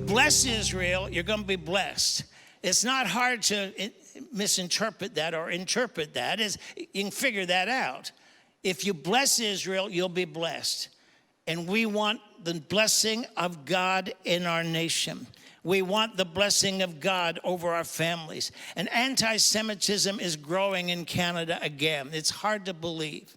bless Israel, you're going to be blessed. It's not hard to misinterpret that or interpret that. You can figure that out. If you bless Israel, you'll be blessed. And we want the blessing of God in our nation. We want the blessing of God over our families. And anti-Semitism is growing in Canada again. It's hard to believe.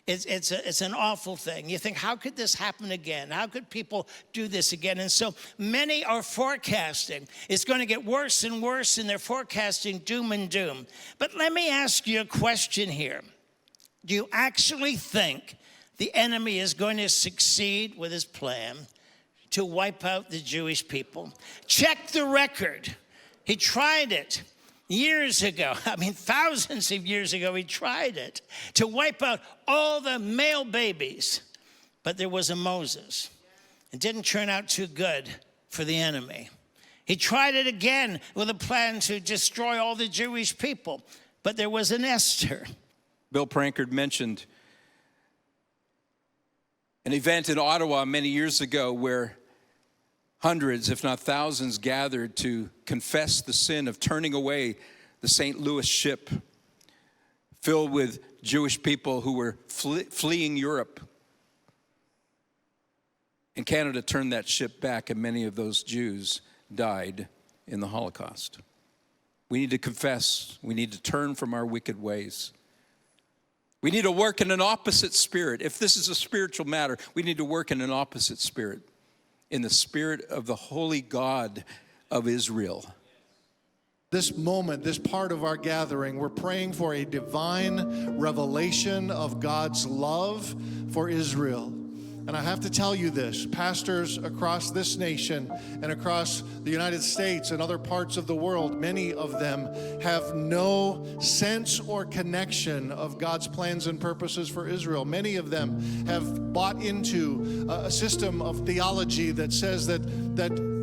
It's an awful thing. You think, how could this happen again? How could people do this again? And so many are forecasting it's going to get worse and worse, and they're forecasting doom and doom. But let me ask you a question here. Do you actually think the enemy is going to succeed with his plan to wipe out the Jewish people? Check the record. He tried it years ago. I mean, thousands of years ago, he tried it to wipe out all the male babies. But there was a Moses. It didn't turn out too good for the enemy. He tried it again with a plan to destroy all the Jewish people. But there was an Esther. Bill Prankard mentioned an event in Ottawa many years ago where hundreds, if not thousands, gathered to confess the sin of turning away the St. Louis ship filled with Jewish people who were fleeing Europe. And Canada turned that ship back, and many of those Jews died in the Holocaust. We need to confess. We need to turn from our wicked ways. We need to work in an opposite spirit. If this is a spiritual matter, we need to work in an opposite spirit, in the spirit of the holy God of Israel. This moment, this part of our gathering, we're praying for a divine revelation of God's love for Israel. And I have to tell you this, pastors across this nation and across the United States and other parts of the world, many of them have no sense or connection of God's plans and purposes for Israel. Many of them have bought into a system of theology that says that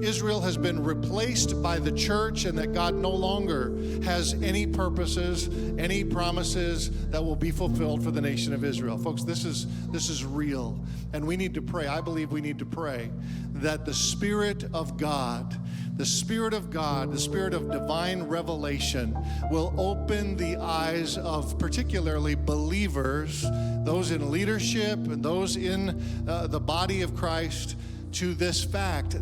Israel has been replaced by the church and that God no longer has any purposes, any promises that will be fulfilled for the nation of Israel. Folks, this is real. And we need to pray. I believe we need to pray that the Spirit of God, the Spirit of God, the Spirit of divine revelation will open the eyes of particularly believers, those in leadership and those in the body of Christ, to this fact.